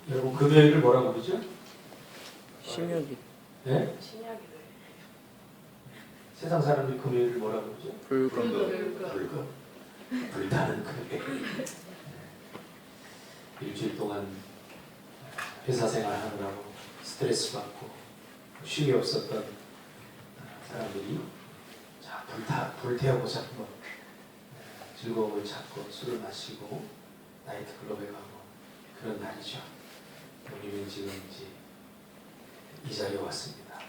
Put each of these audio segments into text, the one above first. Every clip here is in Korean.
여러분 금요일을 뭐라고 부르죠? 신약이 네? 신약이래. 세상 사람들이 금요일을 뭐라고 부르죠? 불금 불금. 불타는 금요일. 일주일 동안 회사 생활하느라고 스트레스 받고 쉼이 없었던 사람들이 자 불태워보자 한번 즐거움을 찾고 술을 마시고 나이트클럽에 가고 그런 날이죠. 우리는 지금 이제 이 자리에 왔습니다.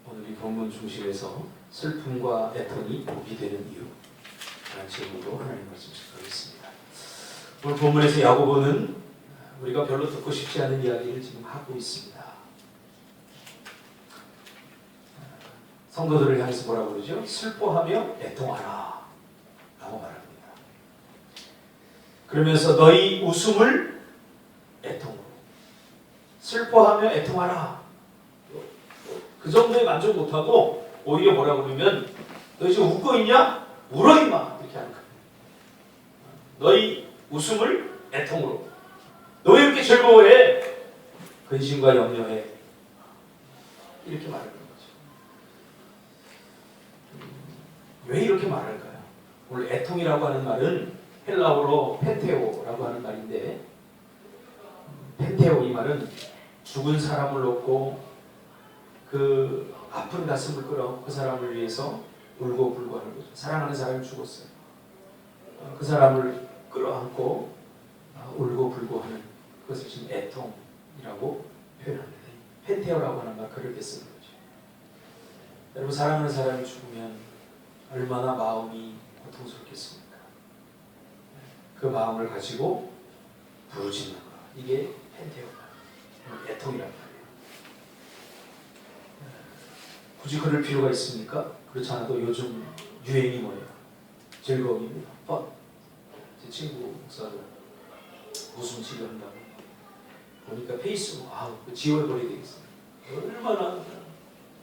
오늘 이 본문 중심에서 슬픔과 애통이 복이 되는 이유 라는 제목으로 하나님 말씀 시작하겠습니다. 오늘 본문에서 야고보는 우리가 별로 듣고 싶지 않은 이야기를 지금 하고 있습니다. 성도들을 향해서 뭐라고 그러죠? 슬퍼하며 애통하라 라고 말합니다. 그러면서 너희 웃음을 애통으로, 슬퍼하며 애통하라, 그 정도에 만족 못하고 오히려 뭐라고 그러면 너 지금 웃고 있냐? 울어 임마, 이렇게 하는 거예요. 너희 웃음을 애통으로, 너 왜 이렇게 즐거워해? 근심과 염려해, 이렇게 말하는 거죠. 왜 이렇게 말할까요? 오늘 애통이라고 하는 말은 헬라어로 펜테오라고 하는 말인데, 펜테오 이 말은 죽은 사람을 놓고 그 아픈 가슴을 끌어 그 사람을 위해서 울고 불고 하는 거죠. 사랑하는 사람이 죽었어요. 그 사람을 끌어안고 울고 불고 하는 그것을 지금 애통이라고 표현합니다. 펜테오라고 하는 말 그렇게 쓰는 거죠. 여러분, 사랑하는 사람이 죽으면 얼마나 마음이 고통스럽겠습니까? 그 마음을 가지고 부르짖는 것, 이게 펜테오, 애통이란 말이에요. 굳이 그럴 필요가 있습니까? 그렇지 않아도 요즘 유행이 뭐예요? 즐거움입니다. 제 친구 목사도 웃음 치료한다고 보니까 페이스북 지워버려야 되겠어요. 얼마나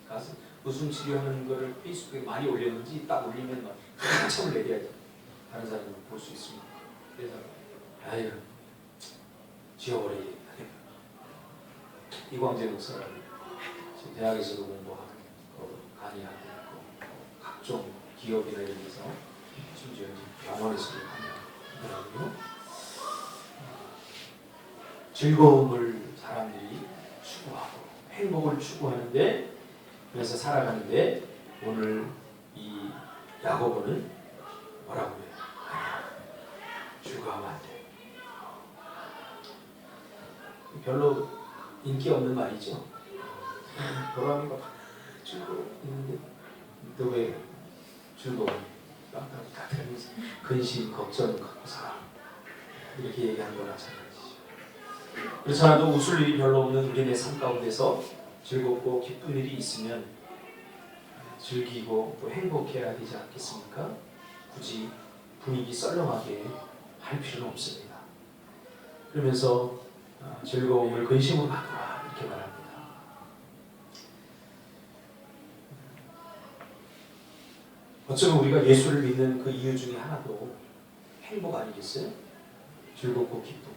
가서 웃음 치료하는 거를 페이스북에 많이 올렸는지 딱 올리면 막 한참을 내려야지 다른 사람이 볼 수 있습니다. 그래서 아유, 지워버려야겠다. 이광재 목사라고 지금 대학에서도 공부하고 강의하고 있고 각종 기업이나 이런 데서 심지어 병원에서도 강의하고, 즐거움을 사람들이 추구하고 행복을 추구하는데, 그래서 살아가는데, 오늘 이 야고보는 뭐라고 해요? 즐거워하면 안 돼. 별로 인기 없는 말이죠. 보람이 막 즐거운데 너 왜 즐거워? 근심, 걱정 갖고 살아, 이렇게 얘기하는 거나 마찬가지죠. 그렇지 않아도 웃을 일이 별로 없는 우리네 삶 가운데서 즐겁고 기쁜 일이 있으면 즐기고 또 행복해야 되지 않겠습니까? 굳이 분위기 썰렁하게 할 필요는 없습니다. 그러면서 즐거움을 근심으로 바꾸라, 이렇게 말합니다. 어쩌면 우리가 예수를 믿는 그 이유 중에 하나도 행복 아니겠어요? 즐겁고 기쁨,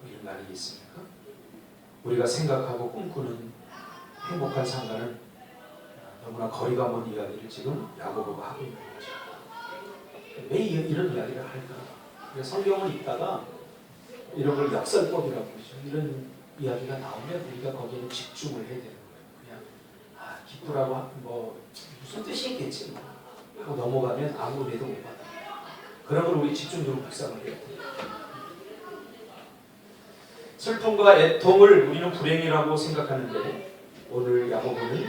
이런 거 아니겠습니까? 우리가 생각하고 꿈꾸는 행복한 상가는 너무나 거리가 먼 이야기를 지금 야고보가 하고 있는 거죠. 왜 이런 이야기를 할까? 성경을 읽다가 이런 걸 역설법이라고 그러죠. 이런 이야기가 나오면 우리가 거기에는 집중을 해야 되는 거예요. 그냥 기쁘라고 뭐 무슨 뜻이 있겠지 뭐 하고 넘어가면 아무 의미도 못 받아. 그런 걸 우리 집중적으로 묵상을 해야 돼요. 슬픔과 애통을 우리는 불행이라고 생각하는데, 오늘 야고보는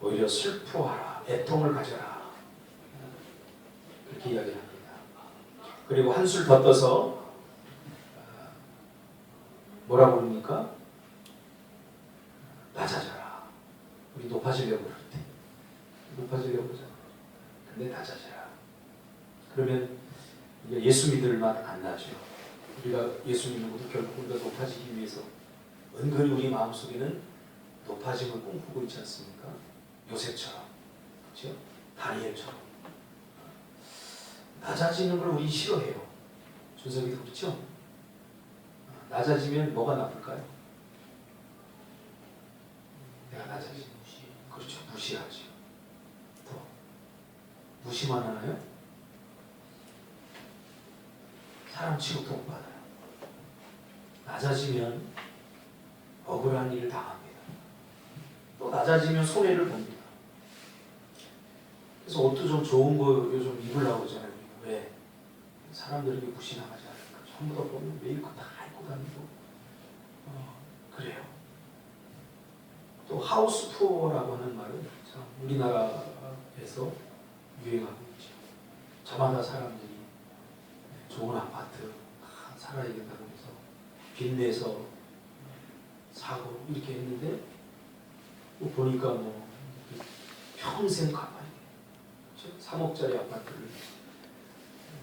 오히려 슬퍼하라, 애통을 가져라, 그렇게 이야기를 합니다. 그리고 한술 더 떠서 뭐라고 그럽니까? 낮아져라. 우리 높아지려고 그럴 때 높아지려고 그러잖아. 근데 낮아져라. 그러면 예수 믿을 맛 안 나죠. 우리가 예수 믿는 것도 결국 우리가 높아지기 위해서 은근히 우리 마음속에는 높아짐을 꿈꾸고 있지 않습니까? 요셉처럼, 그렇죠? 다니엘처럼 낮아지는 걸 우리 싫어해요. 준석이도 그렇죠? 낮아지면 뭐가 나쁠까요? 내가 낮아지면 그렇죠. 무시하죠. 더 무시만 하나요? 사람 취급도 받아요. 낮아지면 억울한 일을 당합니다. 또 낮아지면 손해를 봅니다. 그래서 옷도 좀 좋은 거 요즘 입으려고 하잖아요. 왜? 사람들에게 무시당하지 않을까. 전부 다 보면 메이크업 다 입고 다니고 그래요. 또 하우스 투어라고 하는 말은 참 우리나라에서 유행하고 있죠. 저마다 사람들이 좋은 아파트 살아야 된다고 해서 빚내서 사고 이렇게 했는데 보니까 뭐 평생 갚아야 돼요. 3억짜리 아파트를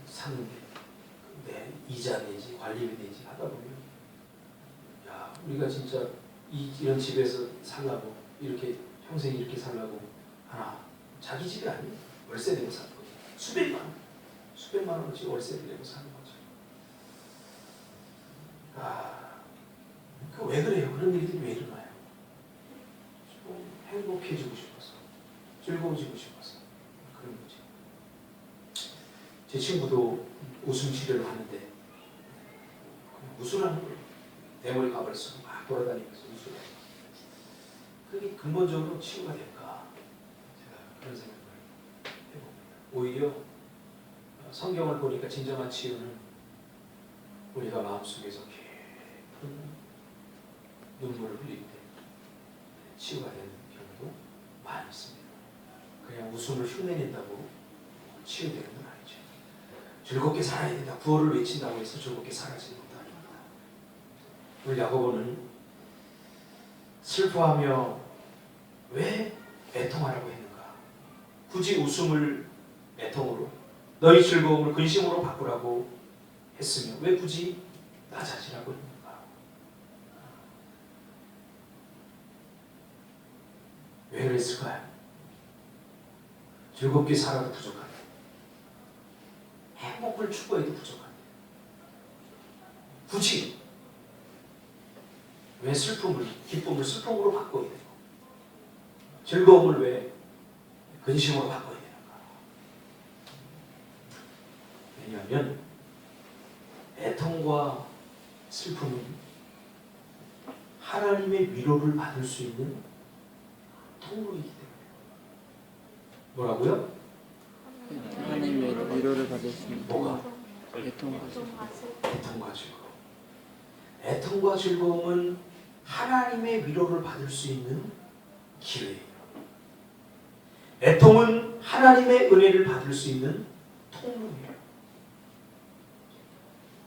샀는데 내 이자 내지 관리비 내지 하다 보면 야 우리가 진짜 이런 집에서 살라고 이렇게 평생 이렇게 살라고 하나 자기 집이 아니에요. 월세 내고 사는 거죠. 수백만 원어치 월세를 내고 사는 거죠. 그 왜 그래요? 그런 일들이 왜 일어나요? 좀 행복해지고 싶어서, 즐거워지고 싶어서 그런 거죠. 제 친구도 웃음 치료를 하는데 웃으라는 거예요. 대머리 가발을 쓰고 막 돌아다니면서 웃으라는 거예요. 그게 근본적으로 치유가 될까? 제가 그런 생각을 해봅니다. 오히려 성경을 보니까 진정한 치유는 우리가 마음속에서 깊은 눈물을 흘릴 때 치유가 되는 경우도 많이 있습니다. 그냥 웃음을 흉내낸다고 치유되는 건 아니죠. 즐겁게 살아야 된다. 구호를 외친다고 해서 즐겁게 사라지는 것도 아닙니다. 오늘 야고보는 슬퍼하며 왜 애통하라고 했는가? 굳이 웃음을 애통으로 너희 즐거움을 근심으로 바꾸라고 했으며 왜 굳이 낮아지라고 했는가? 왜 그랬을까요? 즐겁게 살아도 부족한데 행복을 추구해도 부족한데 굳이 왜 기쁨을 슬픔으로 바꿔야 되고 즐거움을 왜 근심으로 바꿔야 되는가? 왜냐하면 애통과 슬픔은 하나님의 위로를 받을 수 있는 통로이기 때문에. 뭐라고요? 하나님의 위로를 받을 수 있는 뭐가? 애통과 애통과 즐거움. 애통과 즐거움은 하나님의 위로를 받을 수 있는 기회예요. 애통은 하나님의 은혜를 받을 수 있는 통로예요.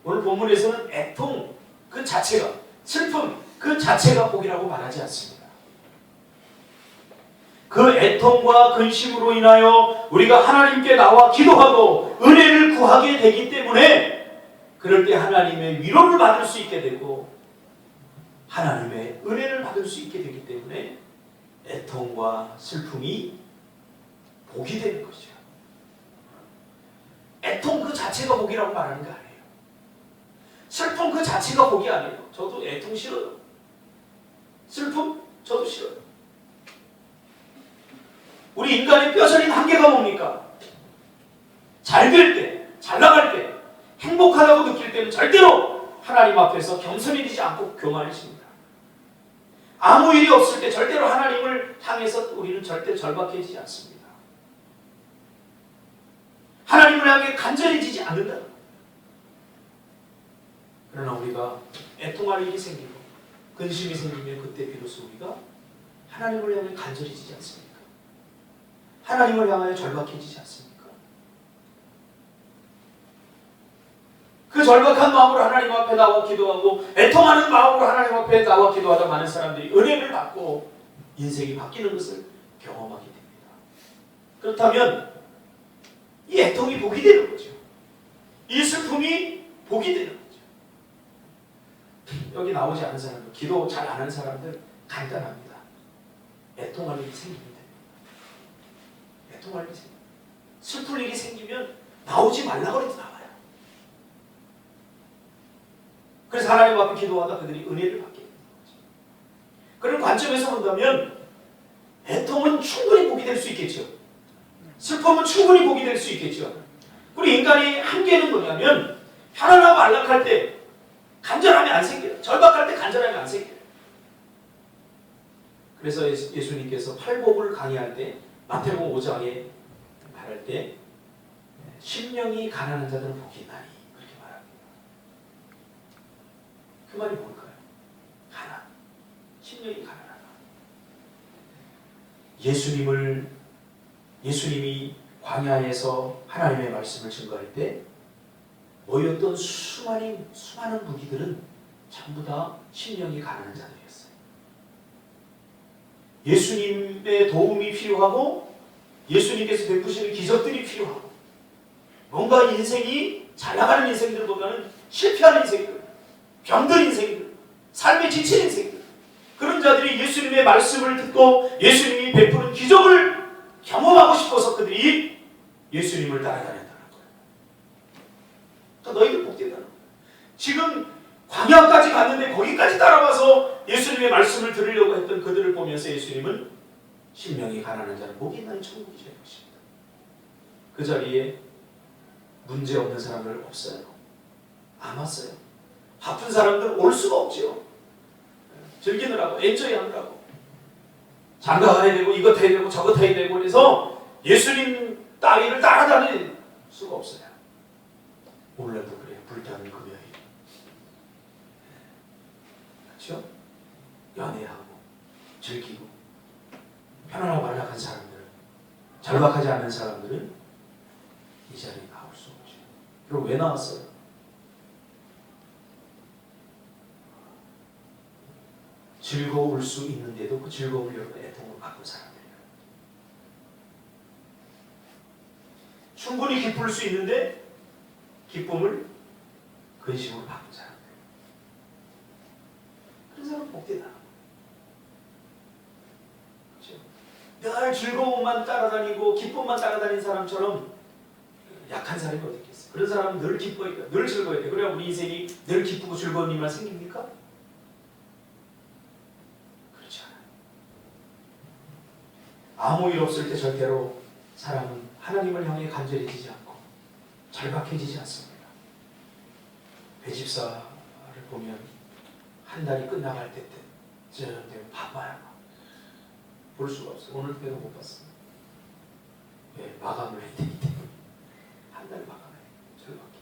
오늘 본문에서는 애통 그 자체가, 슬픔 그 자체가 복이라고 말하지 않습니다. 그 애통과 근심으로 인하여 우리가 하나님께 나와 기도하고 은혜를 구하게 되기 때문에 그럴 때 하나님의 위로를 받을 수 있게 되고 하나님의 은혜를 받을 수 있게 되기 때문에 애통과 슬픔이 복이 되는 거죠. 애통 그 자체가 복이라고 말하는 게 아니에요. 슬픔 그 자체가 복이 아니에요. 저도 애통 싫어요. 슬픔 저도 싫어요. 우리 인간의 뼈저린 한계가 뭡니까? 잘 될 때, 잘 나갈 때, 행복하다고 느낄 때는 절대로 하나님 앞에서 겸손해지지 않고 교만해집니다. 아무 일이 없을 때 절대로 하나님을 향해서 우리는 절대 절박해지지 않습니다. 하나님을 향해 간절해지지 않는다. 그러나 우리가 애통할 일이 생기고 근심이 생기면 그때 비로소 우리가 하나님을 향해 간절해지지 않습니까? 하나님을 향하여 절박해지지 않습니까? 그 절박한 마음으로 하나님 앞에 나와 기도하고 애통하는 마음으로 하나님 앞에 나와 기도하다 많은 사람들이 은혜를 받고 인생이 바뀌는 것을 경험하게 됩니다. 그렇다면 이 애통이 복이 되는 거죠. 이 슬픔이 복이 되는 거죠. 여기 나오지 않은 사람들, 기도 잘 안 하는 사람들 간단합니다. 애통할 일이 생깁니다. 애통할 일이 생깁니다. 슬플 일이 생기면 나오지 말라고 해도 나와요. 그래서 하나님 앞에 기도하다 그들이 은혜를 받게 되는 거죠. 그런 관점에서 본다면 애통은 충분히 복이 될 수 있겠죠. 슬픔은 충분히 복이 될 수 있겠죠. 우리 인간의 한계는 뭐냐면 편안하고 안락할 때 간절함이 안 생겨요. 절박할 때 간절함이 안 생겨요. 그래서 예수님께서 팔복을 강의할 때 마태복음 5장에 말할 때 심령이 가난한 자들은 복이 있나니 그렇게 말합니다. 그 말이 뭘까요? 가난. 심령이 가난하다. 예수님이 광야에서 하나님의 말씀을 증거할 때 모였던 수많은 무리들은 전부 다 심령이 가난한 자들이었어요. 예수님의 도움이 필요하고 예수님께서 베푸시는 기적들이 필요하고 뭔가 인생이 잘 나가는 인생들보다는 실패하는 인생들, 병든 인생들, 삶에 지친 인생들, 그런 자들이 예수님의 말씀을 듣고 예수님이 베푸는 기적을 경험하고 싶어서 그들이 예수님을 따라다녔다는 거예요. 그러니까 너희들 복되다는 거예요. 지금 광야까지 갔는데 거기까지 따라와서 예수님의 말씀을 들으려고 했던 그들을 보면서 예수님은 심령이 가난한 자는 복이 있나니 천국이 될 것입니다. 그 자리에 문제 없는 사람들 없어요. 안 왔어요. 바쁜 사람들 올 수가 없죠. 즐기느라고 엔조이 하느라고 장가 가야 되고 이것 해야 되고 저것 해야 되고 그래서 예수님 따위를 따라다닐 수가 없어요. 오늘도 그래요. 불타는 금요일. 그렇죠? 연애하고 즐기고 편안하고 안락한 사람들은, 절박하지 않은 사람들은 이 자리에 나올 수 없죠. 그럼 왜 나왔어요? 즐거울 수 있는데도 그 즐거움을 여러분 애통으로 바꾼 사람들이에요. 충분히 기쁠 수 있는데 기쁨을 근심으로 바꾼 사람들. 그런 사람 복되다. 그렇죠? 늘 즐거움만 따라다니고 기쁨만 따라다닌 사람처럼 약한 사람이 어디 있겠어요? 그런 사람은 늘 기뻐야 돼, 늘 즐거워야 돼. 그래야 우리 인생이 늘 기쁘고 즐거운 일만 생깁니까? 그렇지 않아요. 아무 일 없을 때 절대로 사람은 하나님을 향해 간절해지지 않고 절박해지지 않습니다. 배집사를 보면 한 달이 끝나갈 때쯤 되면 바빠요. 볼 수가 없어요. 오늘 때도 못 봤습니다. 예, 마감을 해야 되기 때문에 한 달 마감해. 절박해.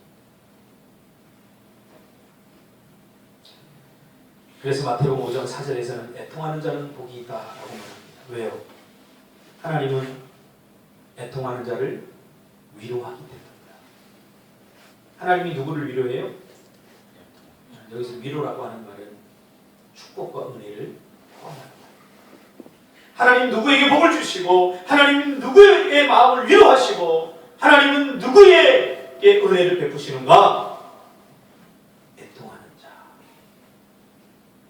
그래서 마태복음 5장 4절에서는 애통하는 자는 복이 있다라고 말합니다. 왜요? 하나님은 애통하는 자를 위로하기 때문입니다. 하나님이 누구를 위로해요? 여기서 위로라고 하는 말은 축복과 은혜를 포함합니다. 하나님 누구에게 복을 주시고 하나님 누구의 마음을 위로하시고 하나님은 누구에게 은혜를 베푸시는가? 애통하는 자.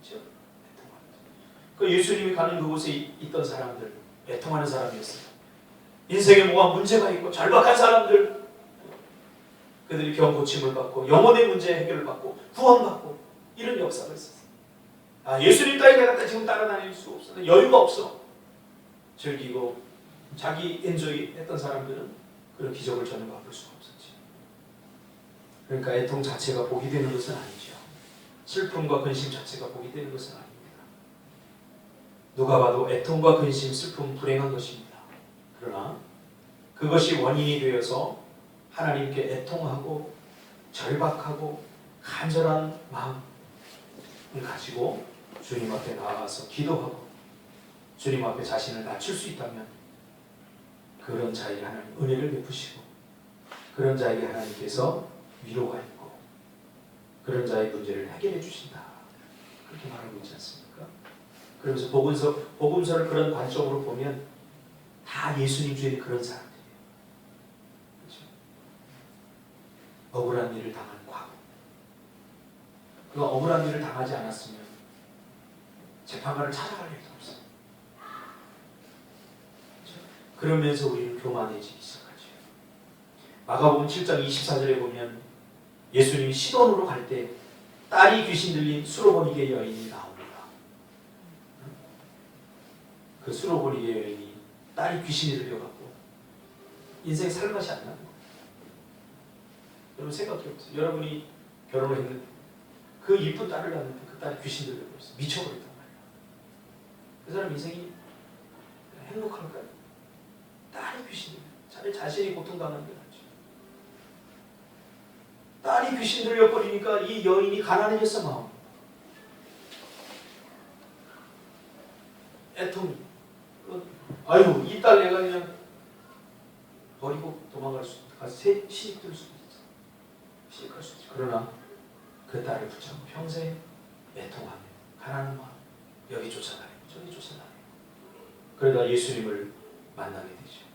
그렇죠? 애통하는 자. 그 예수님이 가는 그곳에 있던 사람들 애통하는 사람이었어요. 인생에 뭐가 문제가 있고 절박한 사람들, 그들이 병 고침을 받고 영혼의 문제 해결을 받고 구원받고 이런 역사가 있었어요. 예수님 따위 내가 지금 따라다닐 수 없어. 여유가 없어. 즐기고 자기 엔조이 했던 사람들은 그런 기적을 전혀 맛볼 수가 없었지. 그러니까 애통 자체가 복이 되는 것은 아니죠. 슬픔과 근심 자체가 복이 되는 것은 아닙니다. 누가 봐도 애통과 근심, 슬픔 불행한 것입니다. 그러나 그것이 원인이 되어서 하나님께 애통하고 절박하고 간절한 마음을 가지고 주님 앞에 나아가서 기도하고 주님 앞에 자신을 낮출 수 있다면 그런 자에게 하나님 은혜를 베푸시고 그런 자에게 하나님께서 위로가 있고 그런 자의 문제를 해결해 주신다. 그렇게 말하고 있지 않습니까? 그러면서 복음서를 그런 관점으로 보면 다 예수님 주변에 그런 사람들이에요. 그렇죠? 억울한 일을 당한 과거. 그 억울한 일을 당하지 않았으면 재판관을 찾아갈 일도 없어요. 그렇죠? 그러면서 우리는 교만해지기 시작하죠. 마가복음 7장 24절에 보면 예수님이 시돈으로 갈 때 딸이 귀신 들린 수로보니게 여인이 나옵니다. 그 수로보니게 여인이 딸이 귀신이 들려갖고 인생 살 맛이 안 나는 거예요. 여러분 생각해보세요. 여러분이 결혼을 했는데 그 이쁜 딸을 낳는데 그 딸이 귀신 들려버렸어요. 미쳐버렸단 말이에요. 그 사람 인생이 행복할까요? 딸이 귀신 들려. 차라리 자신이 고통당하는 게 낫죠. 딸이 귀신 들려버리니까 이 여인이 가난해졌어 마음. 애통이. 아유 이 딸 내가 그냥 버리고 도망갈 수 있다. 시집들 수도 있어. 시집갈 수 있지. 그러나 그 딸을 붙잡고 평생 애통하며 가난한 마음 여기 쫓아다니고 저기 쫓아다니고 그러다 예수님을 만나게 되죠.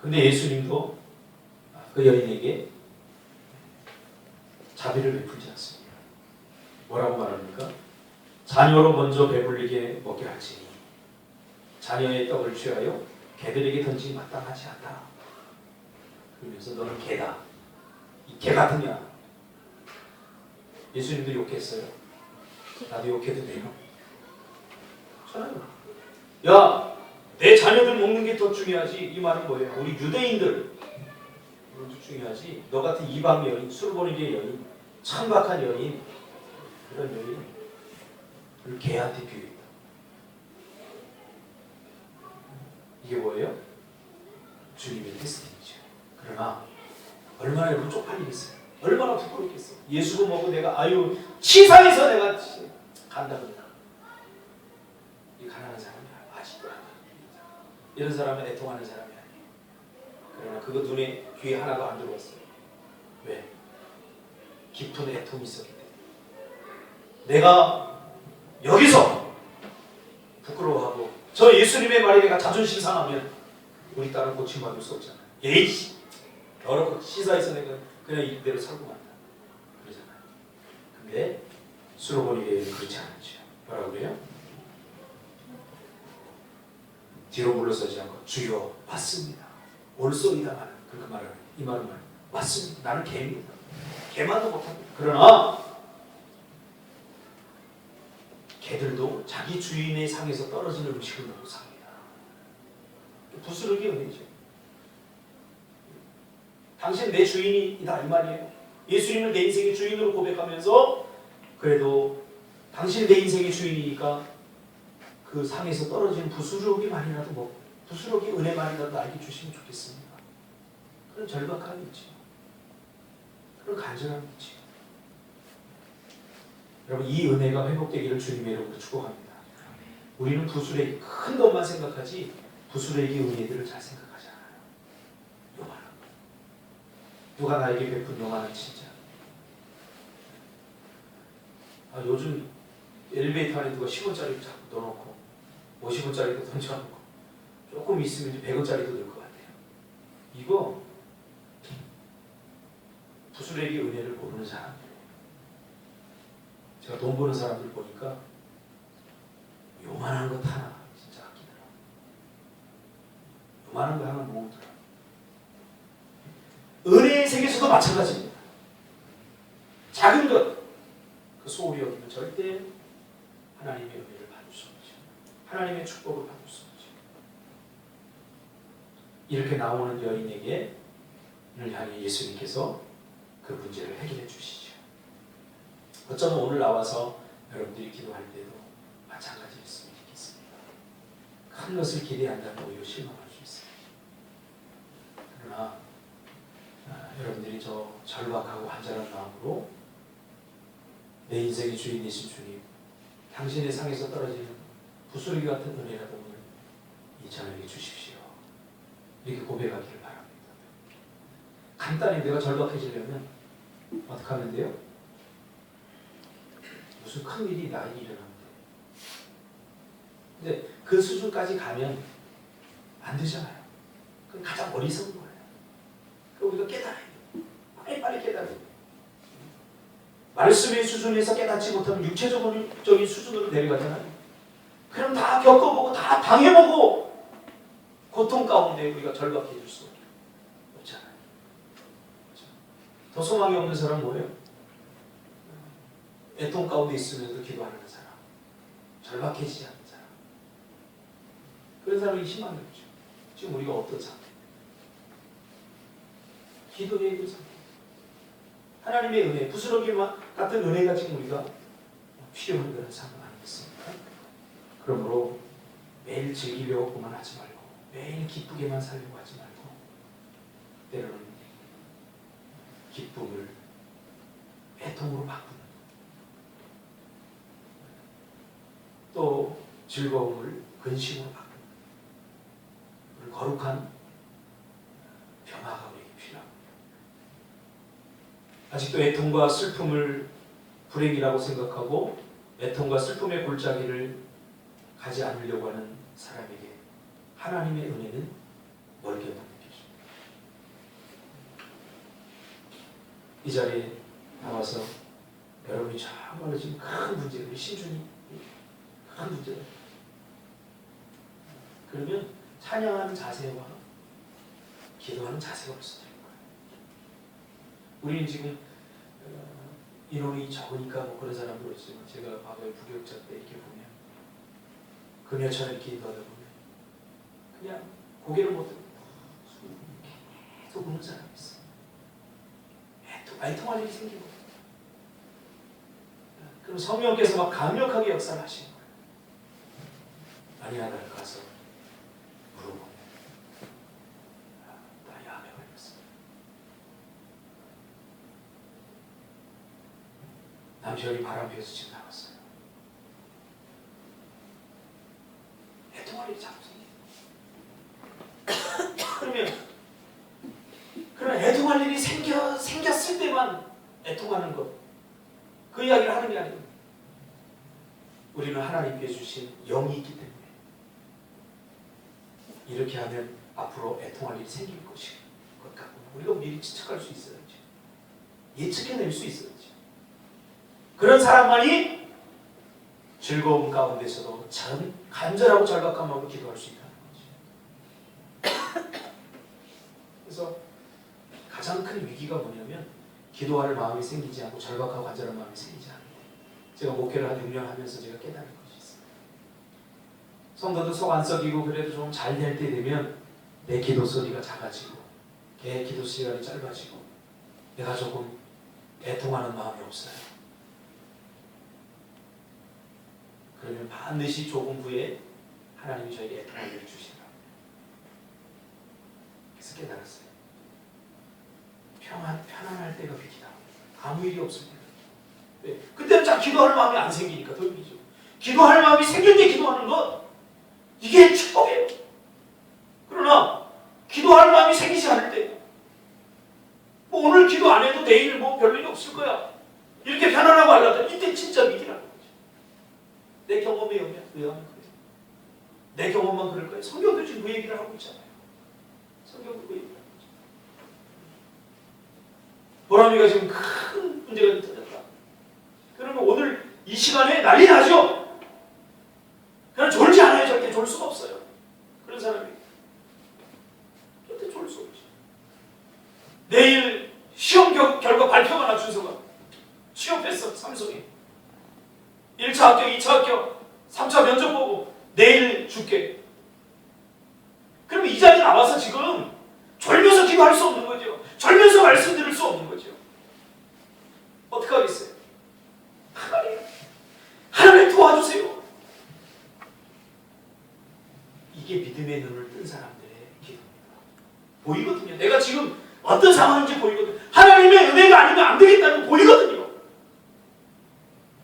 근데 예수님도 그 여인에게 자비를 베풀지 않습니다. 뭐라고 말합니까? 자녀로 먼저 배불리게 먹게 할지니 자녀의 떡을 취하여 개들에게 던지기 마땅하지 않다. 그러면서 너는 개다. 이 개 같은 냐. 예수님도 욕했어요. 나도 욕해도 돼요? 저는 야, 내 자녀들 먹는 게 더 중요하지. 이 말은 뭐예요? 우리 유대인들 도 중요하지. 너 같은 이방 여인, 수르보니게 여인, 천박한 여인, 그런 여인을 개한테 비유했다. 이게 뭐예요? 주님의 테스트이죠. 그러나 얼마나 여러분 쪽팔리겠어요. 얼마나 부끄럽겠어요. 예수도 먹고 내가 아유 치사해서 내가 간다 그러나 이 가난한 사람이 아직도 안 돼. 이런 사람은 애통하는 사람이 아니에요. 그러나 그거 눈에 귀에 하나도 안 들어왔어요. 왜? 깊은 애통이 있었기 때문에. 내가 여기서 부끄러워하고 저 예수님의 말에 내가 자존심 상하면 우리 딸은 고침받을 수 없잖아요. 에이씨 더럽고 시사해서 내가 그냥 이대로 살고 만다 그러잖아요. 근데 수로보니게 그렇지 않았죠. 뭐라고 그래요? 뒤로 물러서지 않고 주여 맞습니다. 올소이다 하는 그 말을 이 말은 말이에요. 맞습니다. 나는 개입니다. 개만도 못합니다. 그러나 개들도 자기 주인의 상에서 떨어지는 음식을 먹고 삽니다. 부스러기 은혜죠. 당신 내 주인이다 이 말이에요. 예수님을 내 인생의 주인으로 고백하면서 그래도 당신 내 인생의 주인이니까 그 상에서 떨어지는 부스러기만이라도 먹고 부스러기 은혜만이라도 나에게 주시면 좋겠습니다. 그런 절박함이 있죠. 그런 간절함이 있죠. 여러분 이 은혜가 회복되기를 주님의 이름으로 축복합니다. 우리는 부스러기 큰 것만 생각하지 부스러기 은혜들을 잘 생각하지 않아요. 요만한 거. 누가 나에게 베푼 요만한 진짜. 요즘 엘리베이터 안에 누가 10원짜리 자꾸 넣어놓고 50원짜리도 던져놓고 조금 있으면 100원짜리도 넣을 것 같아요. 이거 부스러기 은혜를 모르는 사람들. 제가 돈 버는 사람들 보니까 요만한 것 하나 진짜 아끼더라. 요만한 거 하나 모으더라. 은혜의 세계에서도 마찬가지입니다. 작은 것, 그 소홀히 여기면 절대 하나님의 은혜를 받을 수 없죠. 하나님의 축복을 받을 수 없죠. 이렇게 나오는 여인에게 를 향해 예수님께서 그 문제를 해결해 주시죠. 어쩌면 오늘 나와서 여러분들이 기도할 때도 마찬가지였으면 좋겠습니다. 큰 것을 기대한다면 오히려 실망할 수 있습니다. 그러나 여러분들이 저 절박하고 간절한 마음으로 내 인생의 주인이신 주님, 당신의 상에서 떨어지는 부스러기 같은 은혜라도 오늘 이 저에게 주십시오. 이렇게 고백하기를 바랍니다. 간단히 내가 절박해지려면 어떻게 하면 돼요? 무슨 큰 일이 나에게 일어나면 돼요. 근데 그 수준까지 가면 안 되잖아요. 그건 가장 어리석은 거예요. 그럼 우리가 깨달아야 돼요. 빨리 깨달아야 돼요. 말씀의 수준에서 깨닫지 못하면 육체적인 수준으로 내려가잖아요. 그럼 다 겪어보고 다 당해보고 고통 가운데 우리가 절박해질 수 없잖아요. 더 소망이 없는 사람 뭐예요? 애통 가운데 있으면서도 기도하는 사람, 절박해지지 않는 사람. 그런 사람이 희망이 없죠. 지금 우리가 어떤 상태? 기도의 그 상태. 하나님의 은혜, 부스러기 같은 은혜가 지금 우리가 필요한 그런 상황 아니겠습니까? 그러므로 매일 즐기려고만 하지 말고, 매일 기쁘게만 살려고 하지 말고, 때로는 기쁨을 애통으로 바꾸는, 또 즐거움을 근심으로 바꾸는 그런 거룩한 변화가 우리에게 필요합니다. 아직도 애통과 슬픔을 불행이라고 생각하고 애통과 슬픔의 골짜기를 가지 않으려고 하는 사람에게 하나님의 은혜는 멀게만 느껴집니다. 이 자리에 나와서 여러분이 정말로 지금 큰 문제를 심중히 큰 문제를, 그러면 찬양하는 자세와 기도하는 자세가 벌써 되는 거예요. 우리는 지금 인원이 적으니까 뭐 그런 사람도 있지만, 제가 과거에 부교육자 때 이렇게 보면 금요처럼 이렇게 인도하다 보면 그냥 고개를 못 들고 계속 우는 사람이 있어. 애통할 일이 생기고, 그럼 성령께서 막 강력하게 역사를 하시는 거예요. 아니야, 날 가서 물어보면 나 야매 걸렸어. 남편이 바람 피워서 집 나갔어요. 애통할 일이 자꾸 생겨요. 그러면 그런 애통할 일이 생겼을 때만 애통하는 것, 그 이야기를 하는 게 아니에요. 우리는 하나님께 주신 영이 있기 때문에 이렇게 하면 앞으로 애통할 일이 생길 것 같고, 우리가 미리 추측할 수 있어야지. 예측해낼 수 있어야지. 그런 사람만이 즐거움 가운데서도 참 간절하고 절박한 마음으로 기도할 수 있다는 거지. 그래서 가장 큰 위기가 뭐냐면 기도할 마음이 생기지 않고 절박하고 간절한 마음이 생기지 않는데, 제가 목회를 한 6년 하면서 제가 깨달은 것이 있어요. 성도들 속 안 썩이고 그래도 좀 잘 될 때 되면 내 기도 소리가 작아지고 내 기도 시간이 짧아지고 내가 조금 애통하는 마음이 없어요. 그러면 반드시 조금 후에 하나님이 저에게 애통할 일을 주시더라고요. 그래서 깨달았어요. 편안할 때가 위기다. 아무 일이 없을 때. 왜? 그때는 자 기도할 마음이 안 생기니까 더 위기죠. 기도할 마음이 생길 때 기도하는 것, 이게 축복이에요. 그러나 기도할 마음이 생기지 않을 때, 뭐 오늘 기도 안 해도 내일 뭐 별일이 없을 거야, 이렇게 편안하고 하려다, 이때 진짜 위기라는 거죠. 내 경험에 의하면 그래요. 내 경험만 그럴 거예요. 성경도 지금 그 얘기를 하고 있잖아요. 성경도 그 얘기를 하고 있잖아요. 보람이가 지금 큰 문제가 터졌다. 그러면 오늘 이 시간에 난리 나죠? 그냥 졸지 않아요. 절대 졸 수가 없어요. 그런 사람이 절대 졸 수 없지. 내일 시험 결과 발표가 나, 준서가 취업했어. 삼성에 1차 합격, 2차 합격, 3차 면접 보고 내일 줄게. 그럼 이 자리에 나와서 지금 졸면서 기도할 수 없는 거죠. 졸면서 말씀 들을 수 없는 거죠. 어떻게 하겠어요? 하나님 도와주세요. 이게 믿음의 눈을 뜬 사람들의 기도입니다. 보이거든요. 내가 지금 어떤 상황인지 보이거든요. 하나님의 은혜가 아니면 안 되겠다는 거 보이거든요.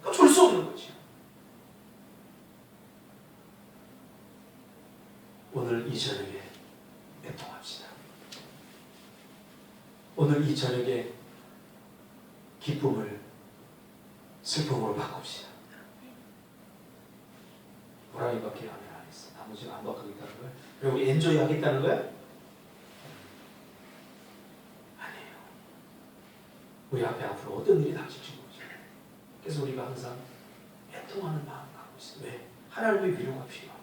그러니까 졸 수 없는 거죠. 오늘 이 저녁에 애통합시다. 오늘 이 저녁에 기쁨을 슬픔으로 바꿉시다. 보람이밖에 하면 안 했어. 나머지는 안 바꾸겠다는 거야? 그리고 우리 엔조이 하겠다는 거야? 아니에요. 우리 앞에 앞으로 어떤 일이 닥칠지 모르죠. 그래서 우리가 항상 애통하는 마음 갖고 있어요. 왜? 하나님의 위로가 필요하고,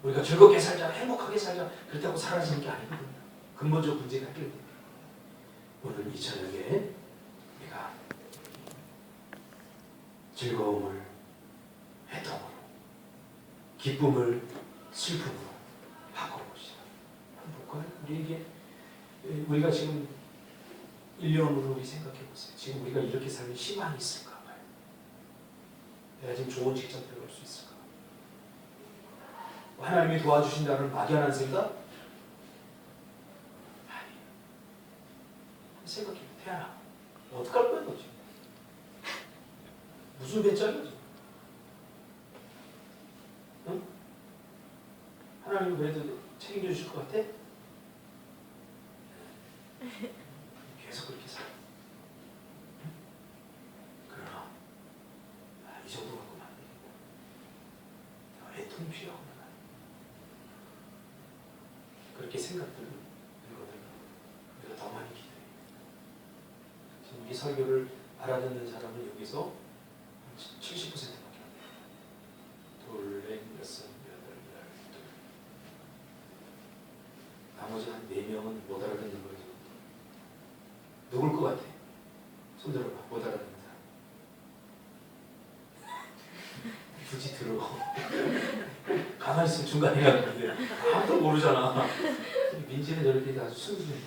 우리가 즐겁게 살자, 행복하게 살자, 그렇다고 사라지는 게 아니거든요. 근본적 문제가 해결됩니다. 오늘 이 저녁에 우리가 즐거움을 애통으로, 기쁨을 슬픔으로 바꿔봅시다. 한번 볼까요? 우리가 지금 1년으로 우리 생각해 보세요. 지금 우리가 이렇게 살면 희망이 있을까 봐요. 내가 지금 좋은 직장 들어갈 수 있을까? 하나님이 도와주신다는 막연한 생각? 아니. 생각해 봐. 태연아, 어떡할 거야 너 지금? 무슨 배짱이야 지금? 응? 하나님은 그래도 책임져 주실 것 같아? 계속 그렇게 살아. 응? 그러나 이 정도 갖고는 안 되겠다. 애통이 필요하구나. 그렇게 생각들을 우리가 더 많이 기도해요. 지금 이 설교를 알아듣는 사람은 여기서 70%밖에 안 돼요. 둘, 넷, 여섯, 여덟, 열둘. 나머지 한 4명은 못 알아듣는 거죠. 누굴 것 같아? 손 들어봐. 못 알아듣는 사람. 굳이 들어. 가만히 있으면 중간에 갔는데 아무도 모르잖아. 민지는 저렇게 아주 순수해.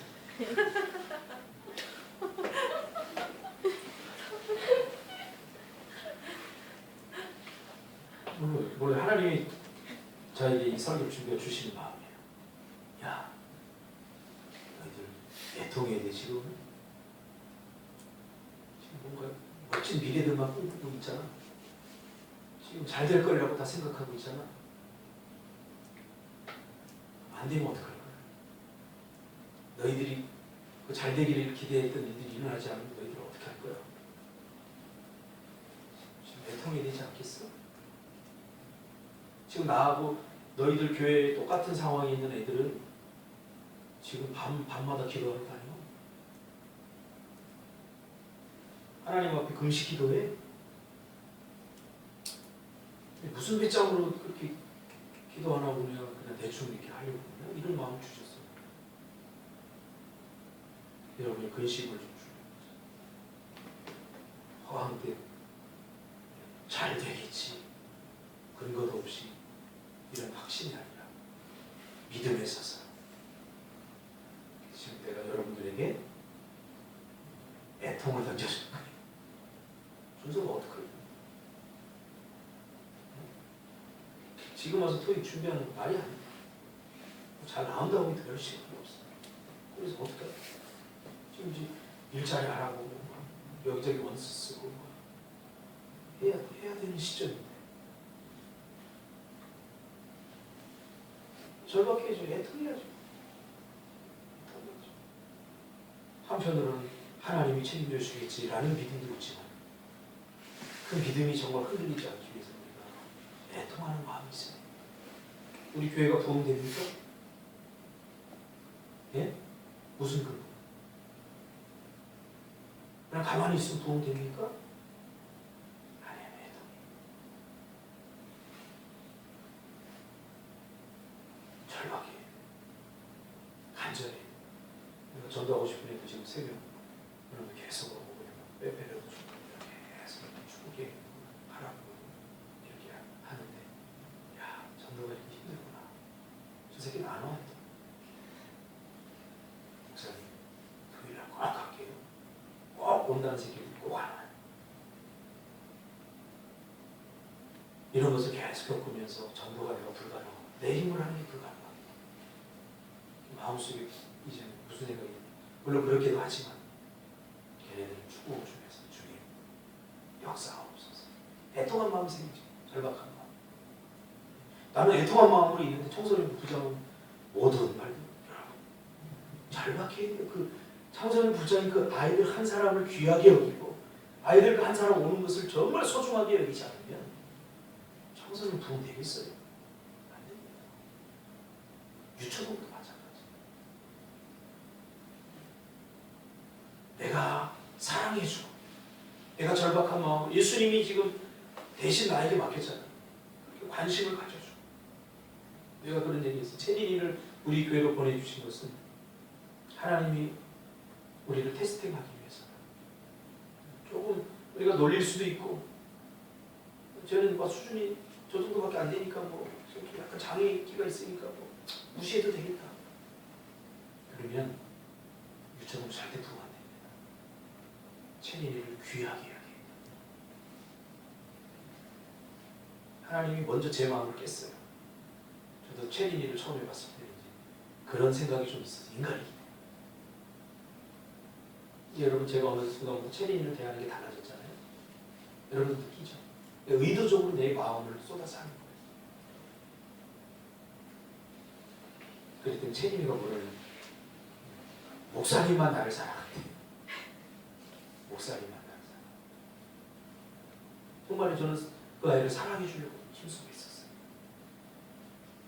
오늘 하나님이 저에게 이 설교 준비해 주시는 마음이에요. 야, 너희들 애통해야 돼 지금. 뭔가 멋진 미래들만 꿈꾸고 있잖아. 지금 잘 될 거라고 다 생각하고 있잖아. 안 되면 어떡할 거야? 너희들이 그 잘 되기를 기대했던 일들이 일어나지 않으면 너희들 어떻게 할 거야? 지금 애통해야 되지 않겠어? 지금 나하고 너희들 교회에 똑같은 상황에 있는 애들은 지금 밤마다 기도하러 다녀. 하나님 앞에 금식 기도해? 무슨 배짱으로 그렇게 기도하나 보냐, 그냥 대충 이렇게 하려고 그러냐, 이런 마음 주셨어요. 여러분이 근심을 좀 주는 거죠. 허황 때 잘 되겠지, 근거도 없이 이런 확신이 아니라 믿음에 서서 지금 내가 여러분들에게 애통을 던져줄 거예요. 순서가 어떡해요? 지금 와서 토익 준비하는 거 말이 아니에요. 잘 나온다고 해도 별 시간이 없어요. 그래서 어떡해? 지금 이제 일자리 알아보고 여기저기 원서 쓰고 해야 되는 시점인데 절박해져. 애통해야죠. 한편으로는 하나님이 책임져 주시겠지라는 믿음도 있지만 그 믿음이 정말 흔들리지 않기 위해서 우리가 애통하는 마음이 있어요. 우리 교회가 도움됩니까? 예? 무슨 근거? 그냥 가만히 있으면 도움됩니까? 아니에요. 애통이. 절박해. 간절해. 내가 전도하고 싶은 애도 지금 새벽 여러분 계속 오고 빼빼려도 주고 계속 축구게 하라고 이렇게 하는데 야, 전도가 이렇게 힘들구나. 저 새끼는 안 와. 목사님 토요일날 꼭 갈게요. 꼭 온다는 새끼는 꼭 안 와요. 이런 것을 계속 겪으면서 전도가 내가 불가능하고 내 힘으로 하는 게 불가능합니다. 마음속에 이제 무슨 생각이 물론 그렇게도 하지만 걔네들은 축복 중에서 주님 역사하옵소서. 애통한 마음이 생기죠. 절박한 마음. 나는 애통한 마음으로 있는데 청소년 부장은 모든 말들 여러분 절박해 있는데 그 청소년 부장이 그 아이들 한 사람을 귀하게 여기고 아이들 그 한 사람 오는 것을 정말 소중하게 여기지 않으면 청소년 부흥 되겠어요? 안 됩니다. 유초동도 마찬가지. 내가 사랑해주고 내가 절박한 마음 예수님이 지금 대신 나에게 맡겼잖아요. 관심을 가져주고 내가 그런 얘기했어요. 채린이를 우리 교회로 보내주신 것은 하나님이 우리를 테스팅하기 위해서. 조금 우리가 놀릴 수도 있고, 저는 뭐 수준이 저 정도밖에 안 되니까 뭐 약간 장애기가 있으니까 뭐 무시해도 되겠다. 그러면 유처럼 절대 부응 안 됩니다. 체린이를 귀하게 해야 됩니다. 하나님이 먼저 제 마음을 깼어요. 저도 체린이를 처음 해봤을 때 그런 생각이 좀 있어서 인간이기 때문에. 이제 여러분 제가 어느 순간부터 체린이를 대하는 게 달라졌잖아요. 여러분 느끼죠? 의도적으로 내 마음을 쏟아서 하는 거예요. 그랬더니 체린이가 뭐라냐? 목사님만 나를 사랑한대. 목사님만 나를 사랑한대. 정말 저는 그 아이를 사랑해 주려고 힘쓰고 있었어요.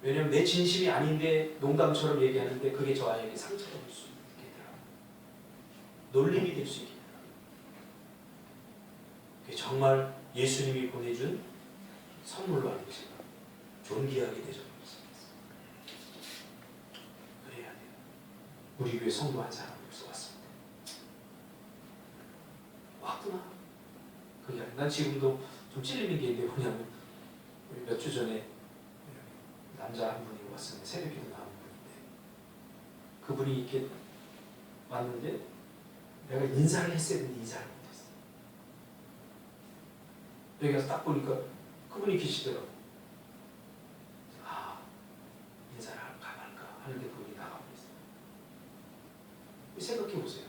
왜냐하면 내 진심이 아닌데 농담처럼 얘기하는데 그게 저 아이에게 상처가 될 수 있겠더라고요. 놀림이 될 수 있겠더라고요. 그게 정말 예수님이 보내준 선물로 알고 제가 존귀하게 대접하고 있습니다. 그래야 돼요. 우리 교회 성도 한 사람이 없어왔습니다. 왔구나. 그게 아니라 난 지금도 좀 찔리는 게 있는데 뭐냐면 몇 주 전에 남자 한 분이 왔었는데 새벽기도 나온 분인데 그분이 이렇게 왔는데 내가 인사를 했어야 되는데 인사를 못했어. 여기 가서 딱 보니까 그분이 계시더라고. 아, 인사를 할까 말까 하는데 그분이 나가고 있어요. 생각해 보세요.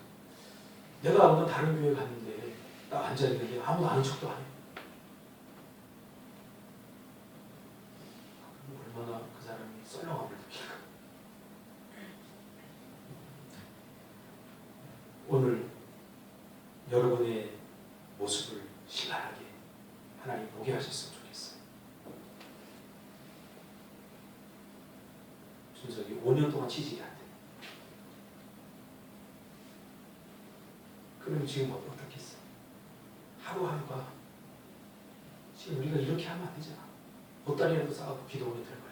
내가 어느 다른 교회 갔는데 딱 앉아있는데 아무도 아는 척도 안 해. 얼마나 그 사람이 썰렁함을 느낄까. 오늘 여러분의 모습을 신랄하게 하나님 보게 하셨으면 좋겠어요. 준석이 5년 동안 취직이 안 돼. 그러면 지금 어떻겠어? 하루하루가 지금 우리가 이렇게 하면 안 되잖아. 보따리라도 싸갖고 기도하면 될 거예요.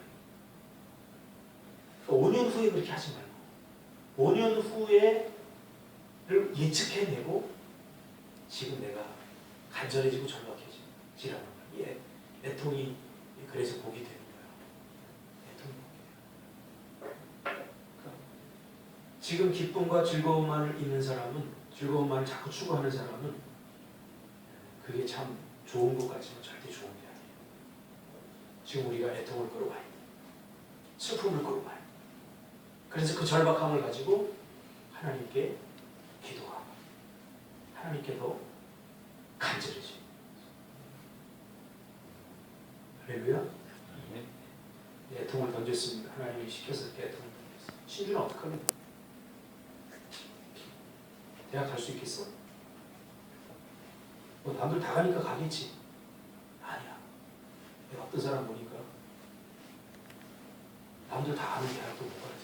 5년 후에 그렇게 하지 말고 5년 후에를 예측해내고 지금 내가 간절해지고 절박해지라는 거예요. 애통이 그래서 복이 되는 거예요. 애통이 복이 돼요. 지금 기쁨과 즐거움만을 있는 사람은, 즐거움만을 자꾸 추구하는 사람은 그게 참 좋은 것 같지만 절대 좋은 게 아니에요. 지금 우리가 애통을 끌어와야 돼요. 슬픔을 끌어와야 돼요. 그래서 그 절박함을 가지고 하나님께 기도하고 하나님께 더 간절해지고. 할렐루야. 애통을 던졌습니다. 하나님이 시켜서 애통을 던졌어요. 신주는 어떡하겠냐? 대학 갈 수 있겠어? 뭐 남들 다 가니까 가겠지. 아니야. 내가 어떤 사람 보니까 남들 다 가는 대학도 못 가지.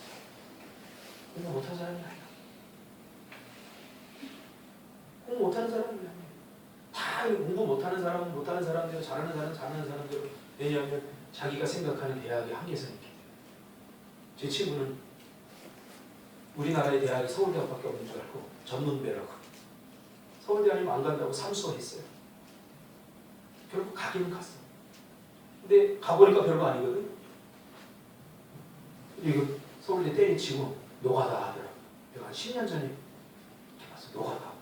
공부 못하는 사람이 아니야. 공부 못하는 사람이 아니야. 다 공부 못하는 사람은 못하는 사람대로, 잘하는 사람은 잘하는 사람대로. 왜냐하면 자기가 생각하는 대학의 한계성이 있기 때문에. 제 친구는 우리나라의 대학이 서울대학밖에 없는 줄 알고 전문대라고 서울대 아니면 안 간다고 삼수했어요. 결국 가기는 갔어. 근데 가보니까 별거 아니거든. 이거 서울대 때리치고 노가다 하더라고. 내가 한 10년 전에 이렇게 봤어. 노가다 하더라고.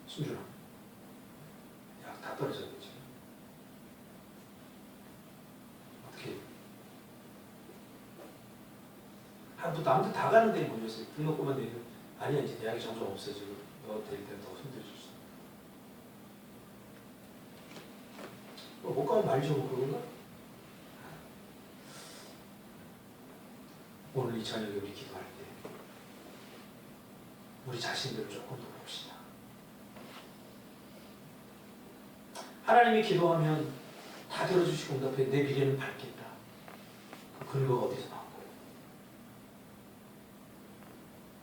순준아, 야, 다 떨어졌겠지. 어떻게? 남들 다 가는 데에 몰렸어요. 등록금만 내면 아니야, 이제 대학이 점점 없어지고 너 될 때는 더 힘들어질 수 있어. 못 가면 말죠, 뭐 그런가? 오늘 이 저녁에 우리 기도할 때 우리 자신들을 조금 더 봅시다. 하나님이 기도하면 다 들어주시고 응답해. 내 미래는 밝겠다. 그 근거가 어디서 나온 거예요?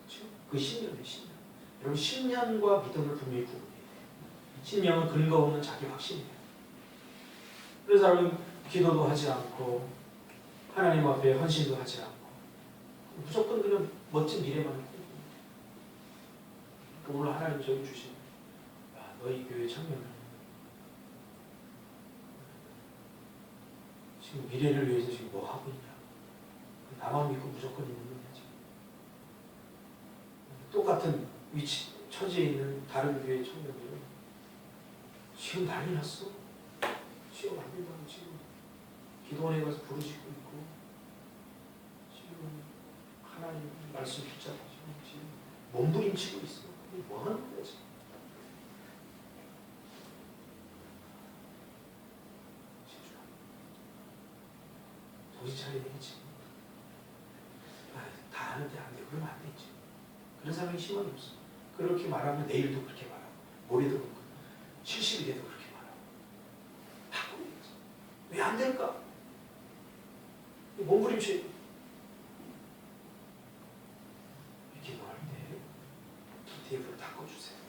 그렇죠? 그 신념이에요. 신념. 여러분, 신념과 믿음을 분명히 구분해야 돼요. 신념은 근거 없는 자기 확신이에요. 그래서 사람은 기도도 하지 않고 하나님 앞에 헌신도 하지 않고 무조건 그냥 멋진 미래만 있고. 오늘 하나님 저기 주신 너희 교회 청년들 지금 미래를 위해서 지금 뭐 하고 있냐? 나만 믿고 무조건 있는 거냐 지금. 똑같은 위치 처지에 있는 다른 교회 청년들은 지금 난리 났어. 지금 안 된다고 지금 기도원에 가서 부르짖고 있고 지금 하나님 말씀 붙잡고 지금 몸부림치고 있어. 뭐 하는 거야 지금? 정신 차려야 되겠지. 다 아는데 안 돼. 그러면 안 되지. 그런 사람이 희망이 없어. 그렇게 말하면 내일도 그렇게 말하고 모레도 그렇고 70이 돼도 그렇게 말하고 바꿔야지. 왜 안 될까? 몸부림치 기도할 때 기대를 닦아주세요.